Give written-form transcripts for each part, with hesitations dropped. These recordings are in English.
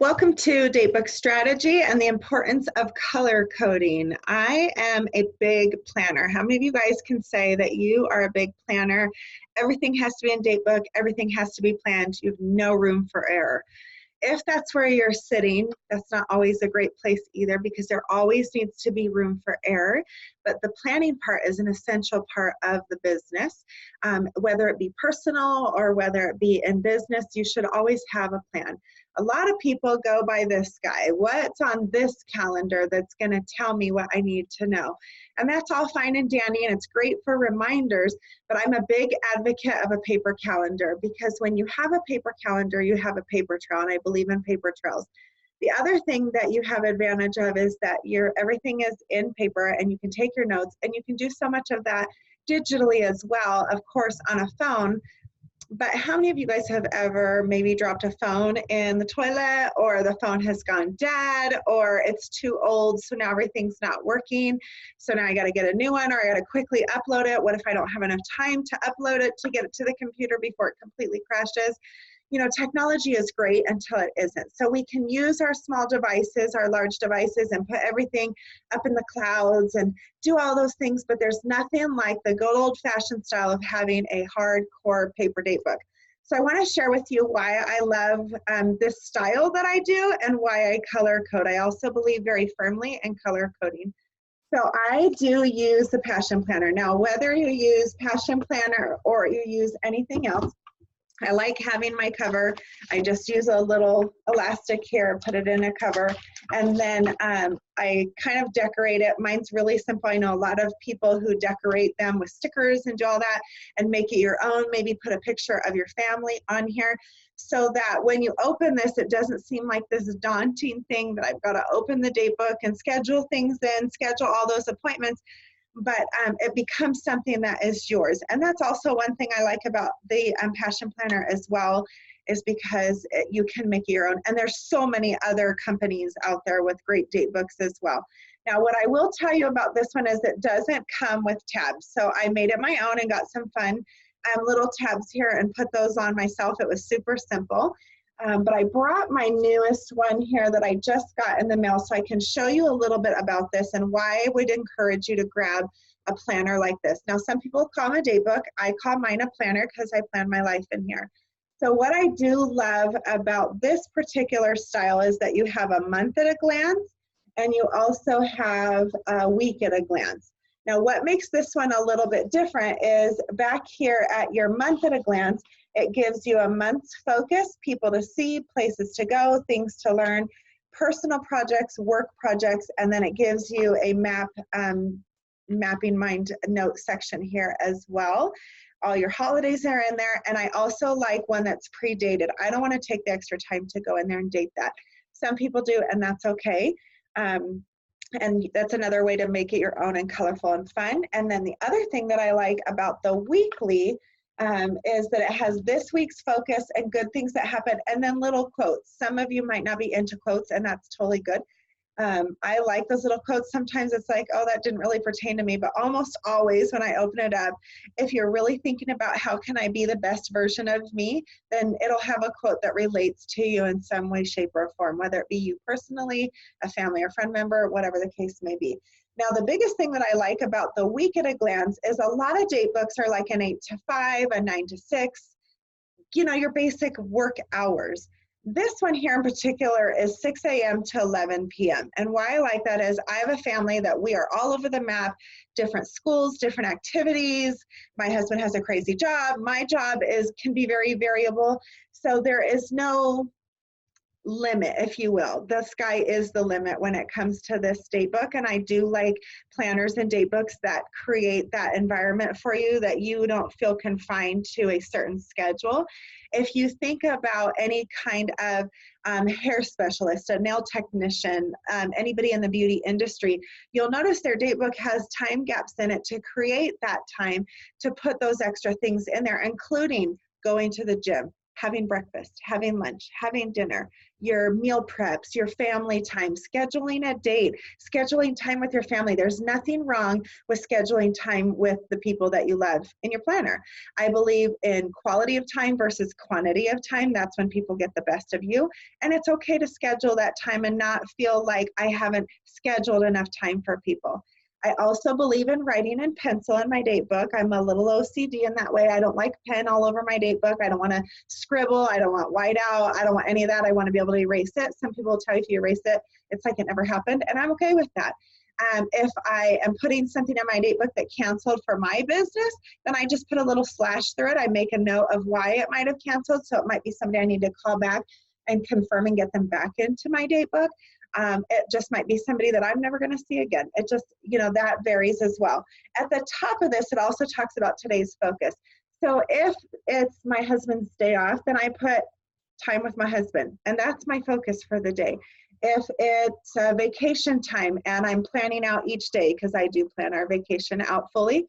Welcome to Datebook Strategy and the importance of color coding. I am a big planner. How many of you guys can say that you are a big planner? Everything has to be in Datebook. Everything has to be planned. You have no room for error. If that's where you're sitting, that's not always a great place either, because there always needs to be room for error. But the planning part is an essential part of the business. Whether it be personal or whether it be in business, you should always have a plan. A lot of people go by this guy. What's on this calendar that's going to tell me what I need to know? And that's all fine and dandy, and it's great for reminders, but I'm a big advocate of a paper calendar, because when you have a paper calendar, you have a paper trail, and I believe in paper trails. The other thing that you have advantage of is that everything is in paper, and you can take your notes, and you can do so much of that digitally as well, of course, on a phone. But how many of you guys have ever maybe dropped a phone in the toilet, or the phone has gone dead, or it's too old, so now everything's not working, so now I got to get a new one, or I got to quickly upload it? What if I don't have enough time to upload it to get it to the computer before it completely crashes? You know, technology is great until it isn't. So we can use our small devices, our large devices, and put everything up in the clouds and do all those things, but there's nothing like the good old-fashioned style of having a hardcore paper date book. So I want to share with you why I love this style that I do and why I color code. I also believe very firmly in color coding. So I do use the Passion Planner. Now, whether you use Passion Planner or you use anything else, I like having my cover. I just use a little elastic here, put it in a cover, and then I kind of decorate it. Mine's really simple. I know a lot of people who decorate them with stickers and do all that and make it your own. Maybe put a picture of your family on here, so that when you open this, it doesn't seem like this daunting thing that I've got to open the date book and schedule things in, schedule all those appointments. But it becomes something that is yours. And that's also one thing I like about the Passion Planner as well, is because you can make it your own. And there's so many other companies out there with great date books as well. Now, what I will tell you about this one is it doesn't come with tabs. So I made it my own and got some fun little tabs here and put those on myself. It was super simple. But I brought my newest one here that I just got in the mail, so I can show you a little bit about this and why I would encourage you to grab a planner like this. Now, some people call them a date book. I call mine a planner because I plan my life in here. So what I do love about this particular style is that you have a month at a glance, and you also have a week at a glance. Now, what makes this one a little bit different is back here at your month at a glance, it gives you a month's focus, people to see, places to go, things to learn, personal projects, work projects, and then it gives you a mapping mind note section here as well. All your holidays are in there, and I also like one that's pre-dated. I don't want to take the extra time to go in there and date that. Some people do, and that's okay. And that's another way to make it your own and colorful and fun. And then the other thing that I like about the weekly is that it has this week's focus and good things that happen, and then little quotes. Some of you might not be into quotes, and that's totally good. I like those little quotes. Sometimes it's like, oh, that didn't really pertain to me, but almost always when I open it up, if you're really thinking about how can I be the best version of me, then it'll have a quote that relates to you in some way, shape, or form, whether it be you personally, a family or friend member, whatever the case may be. Now, the biggest thing that I like about the week at a glance is a lot of date books are like an 8 to 5, a 9 to 6, you know, your basic work hours. This one here in particular is 6 a.m. to 11 p.m. And why I like that is I have a family that we are all over the map, different schools, different activities. My husband has a crazy job. My job can be very variable. So there is no limit, if you will. The sky is the limit when it comes to this date book, and I do like planners and date books that create that environment for you, that you don't feel confined to a certain schedule. If you think about any kind of hair specialist, a nail technician, anybody in the beauty industry, you'll notice their date book has time gaps in it to create that time to put those extra things in there, including going to the gym, having breakfast, having lunch, having dinner, your meal preps, your family time, scheduling a date, scheduling time with your family. There's nothing wrong with scheduling time with the people that you love in your planner. I believe in quality of time versus quantity of time. That's when people get the best of you. And it's okay to schedule that time and not feel like I haven't scheduled enough time for people. I also believe in writing in pencil in my date book. I'm a little OCD in that way. I don't like pen all over my date book. I don't want to scribble. I don't want white out. I don't want any of that. I want to be able to erase it. Some people will tell you if you erase it, it's like it never happened, and I'm okay with that. If I am putting something in my date book that canceled for my business, then I just put a little slash through it. I make a note of why it might have canceled. So it might be somebody I need to call back and confirm and get them back into my date book. It just might be somebody that I'm never going to see again. It just, that varies as well. At the top of this, it also talks about today's focus. So if it's my husband's day off, then I put time with my husband, and that's my focus for the day. If it's a vacation time and I'm planning out each day, because I do plan our vacation out fully.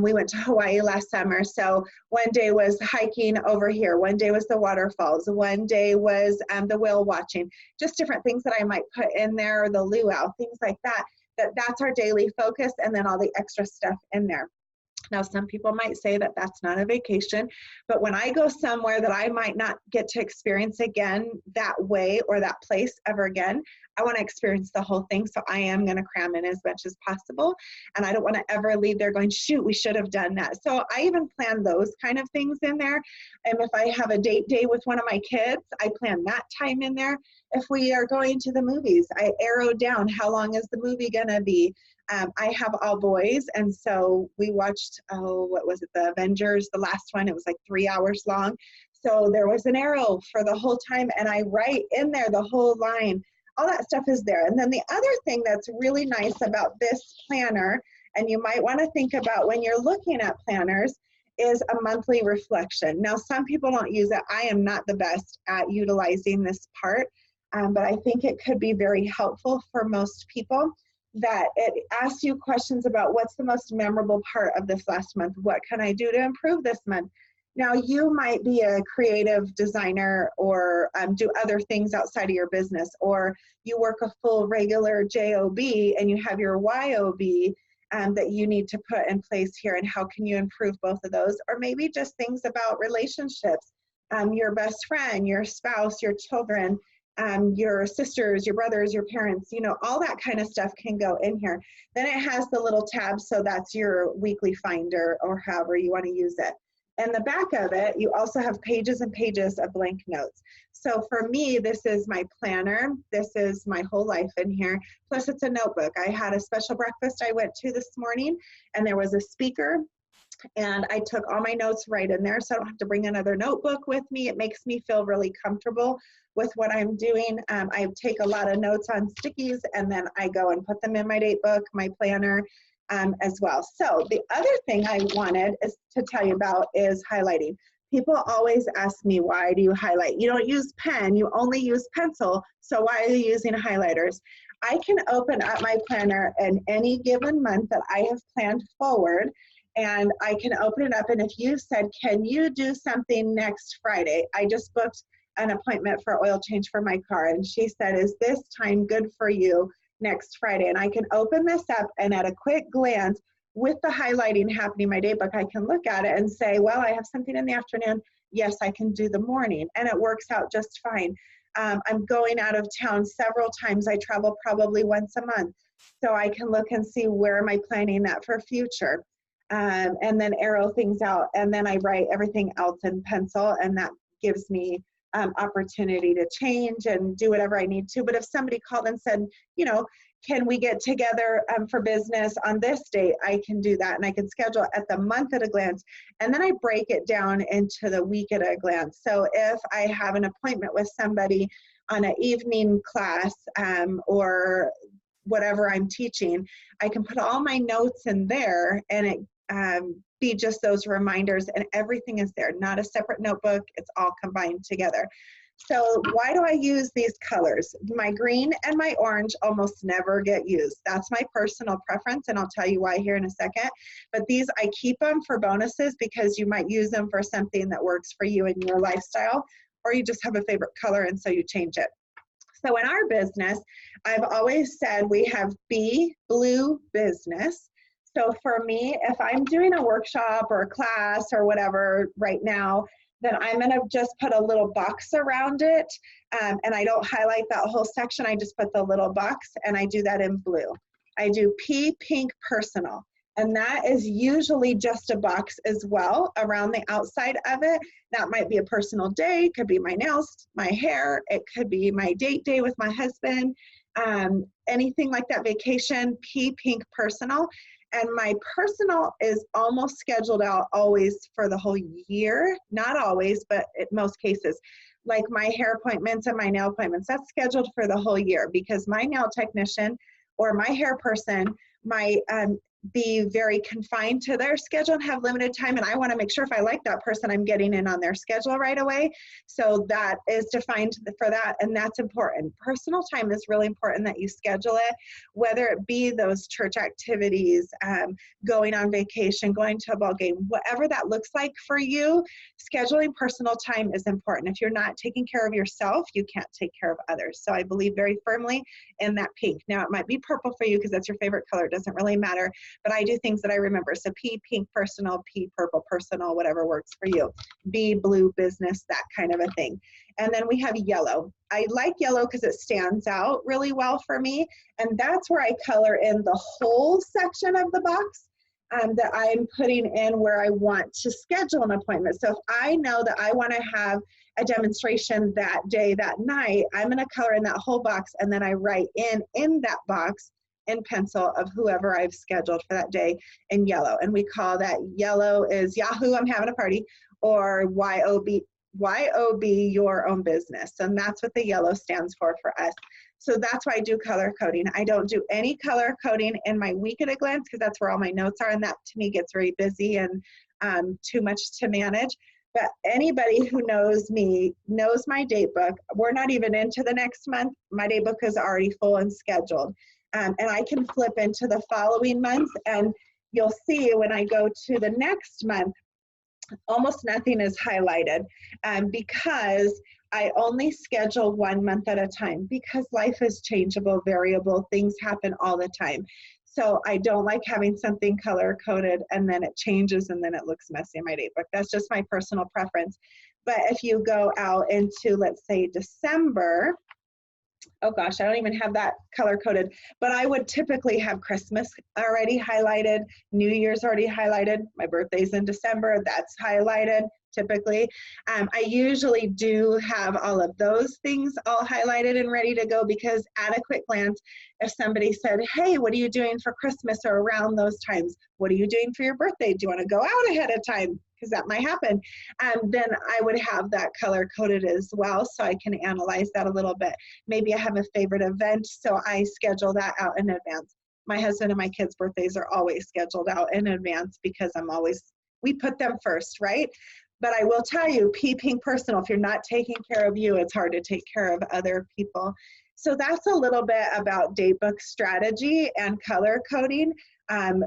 We went to Hawaii last summer. So one day was hiking over here. One day was the waterfalls. One day was the whale watching. Just different things that I might put in there, or the luau, things like that. That's our daily focus, and then all the extra stuff in there. Now, some people might say that that's not a vacation, but when I go somewhere that I might not get to experience again that way or that place ever again, I want to experience the whole thing. So I am going to cram in as much as possible. And I don't want to ever leave there going, shoot, we should have done that. So I even plan those kind of things in there. And if I have a date day with one of my kids, I plan that time in there. If we are going to the movies, I arrow down how long is the movie going to be. I have all boys, and so we watched, what was it, the Avengers, the last one. It was like 3 hours long. So there was an arrow for the whole time, and I write in there the whole line. All that stuff is there. And then the other thing that's really nice about this planner, and you might want to think about when you're looking at planners, is a monthly reflection. Now, some people don't use it. I am not the best at utilizing this part, but I think it could be very helpful for most people. That it asks you questions about what's the most memorable part of this last month? What can I do to improve this month? Now, you might be a creative designer or do other things outside of your business, or you work a full regular JOB and you have your YOB that you need to put in place here, and how can you improve both of those? Or maybe just things about relationships, your best friend, your spouse, your children, your sisters, your brothers, your parents, all that kind of stuff can go in here. Then it has the little tab, so that's your weekly finder or however you want to use it. And the back of it, you also have pages and pages of blank notes. So for me, this is my planner. This is my whole life in here. Plus it's a notebook. I had a special breakfast I went to this morning, and there was a speaker, and I took all my notes right in there, so I don't have to bring another notebook with me. It makes me feel really comfortable with what I'm doing. I take a lot of notes on stickies, and then I go and put them in my date book, my planner, as well. So the other thing I wanted is to tell you about is highlighting. People always ask me, why do you highlight? You don't use pen, you only use pencil, so why are you using highlighters? I can open up my planner in any given month that I have planned forward, and I can open it up, and if you said, can you do something next Friday? I just booked an appointment for oil change for my car, and she said, is this time good for you next Friday? And I can open this up, and at a quick glance, with the highlighting happening in my date book, I can look at it and say, well, I have something in the afternoon. Yes, I can do the morning, and it works out just fine. I'm going out of town several times. I travel probably once a month, so I can look and see where am I planning that for future. And then arrow things out, and then I write everything else in pencil, and that gives me opportunity to change and do whatever I need to. But if somebody called and said, can we get together for business on this date, I can do that, and I can schedule at the month at a glance, and then I break it down into the week at a glance. So if I have an appointment with somebody on an evening class or whatever I'm teaching, I can put all my notes in there, and it be just those reminders, and everything is there, not a separate notebook. It's all combined together. So why do I use these colors? My green and my orange almost never get used. That's my personal preference, and I'll tell you why here in a second. But these, I keep them for bonuses because you might use them for something that works for you and your lifestyle, or you just have a favorite color and so you change it. So in our business, I've always said we have Be Blue Business. So for me, if I'm doing a workshop or a class or whatever right now, then I'm going to just put a little box around it, and I don't highlight that whole section. I just put the little box, and I do that in blue. I do P Pink Personal, and that is usually just a box as well around the outside of it. That might be a personal day, it could be my nails, my hair, it could be my date day with my husband, anything like that, vacation, P Pink Personal. And my personal is almost scheduled out always for the whole year. Not always, but in most cases. Like my hair appointments and my nail appointments, that's scheduled for the whole year because my nail technician or my hair person might be very confined to their schedule and have limited time. And I want to make sure if I like that person, I'm getting in on their schedule right away. So that is defined for that. And that's important. Personal time is really important that you schedule it, whether it be those church activities, going on vacation, going to a ball game, whatever that looks like for you, scheduling personal time is important. If you're not taking care of yourself, you can't take care of others. So I believe very firmly in that pink. Now it might be purple for you because that's your favorite color. It doesn't really matter. But I do things that I remember. So P Pink Personal, P Purple Personal, whatever works for you. B Blue Business, that kind of a thing. And then we have yellow. I like yellow because it stands out really well for me. And that's where I color in the whole section of the box that I'm putting in where I want to schedule an appointment. So if I know that I want to have a demonstration that day, that night, I'm going to color in that whole box, and then I write in that box in pencil of whoever I've scheduled for that day in yellow. And we call that yellow is Yahoo, I'm having a party, or YOB, your own business. And that's what the yellow stands for us. So that's why I do color coding. I don't do any color coding in my week at a glance because that's where all my notes are, and that to me gets very busy and too much to manage. But anybody who knows me knows my date book. We're not even into the next month. My date book is already full and scheduled. And I can flip into the following month, and you'll see when I go to the next month, almost nothing is highlighted because I only schedule 1 month at a time because life is changeable, variable, things happen all the time. So I don't like having something color coded and then it changes and then it looks messy in my date book. That's just my personal preference. But if you go out into, let's say, December, oh gosh, I don't even have that color coded, but I would typically have Christmas already highlighted, New Year's already highlighted, my birthday's in December, that's highlighted typically. I usually do have all of those things all highlighted and ready to go because at a quick glance, if somebody said, hey, what are you doing for Christmas or around those times? What are you doing for your birthday? Do you want to go out ahead of time? Because that might happen. Then I would have that color coded as well so I can analyze that a little bit. Maybe I have a favorite event, so I schedule that out in advance. My husband and my kids' birthdays are always scheduled out in advance because we put them first, right? But I will tell you, Pink Personal, if you're not taking care of you, it's hard to take care of other people. So that's a little bit about Datebook strategy and color coding.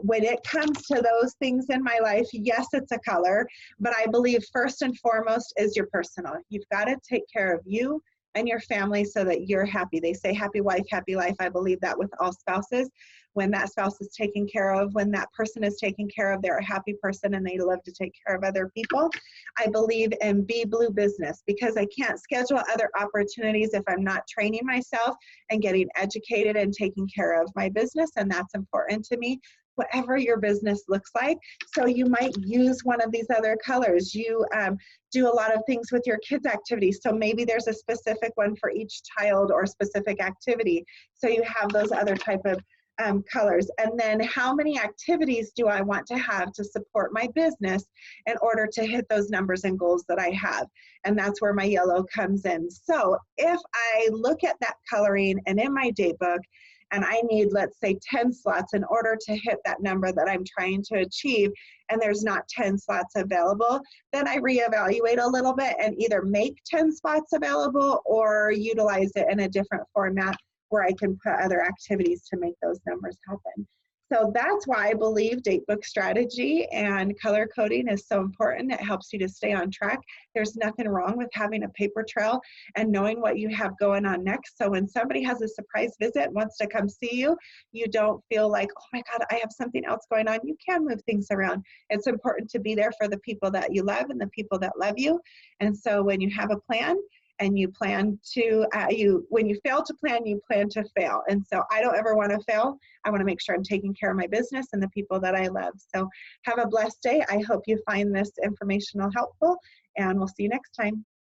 When it comes to those things in my life, yes, it's a color, but I believe first and foremost is your personal. You've got to take care of you and your family so that you're happy. They say happy wife, happy life. I believe that with all spouses. When that spouse is taken care of, when that person is taken care of, they're a happy person and they love to take care of other people. I believe in Be Blue Business because I can't schedule other opportunities if I'm not training myself and getting educated and taking care of my business, and that's important to me. Whatever your business looks like. So you might use one of these other colors. You do a lot of things with your kids' activities. So maybe there's a specific one for each child or specific activity. So you have those other type of colors. And then how many activities do I want to have to support my business in order to hit those numbers and goals that I have? And that's where my yellow comes in. So if I look at that coloring and in my date book, and I need, let's say, 10 slots in order to hit that number that I'm trying to achieve, and there's not 10 slots available, then I reevaluate a little bit and either make 10 spots available or utilize it in a different format where I can put other activities to make those numbers happen. So that's why I believe Datebook strategy and color coding is so important. It helps you to stay on track. There's nothing wrong with having a paper trail and knowing what you have going on next. So when somebody has a surprise visit, wants to come see you, you don't feel like, oh my God, I have something else going on. You can move things around. It's important to be there for the people that you love and the people that love you. And so when you have a plan, and you plan to, when you fail to plan, you plan to fail. And so I don't ever want to fail. I want to make sure I'm taking care of my business and the people that I love. So have a blessed day. I hope you find this informational helpful, and we'll see you next time.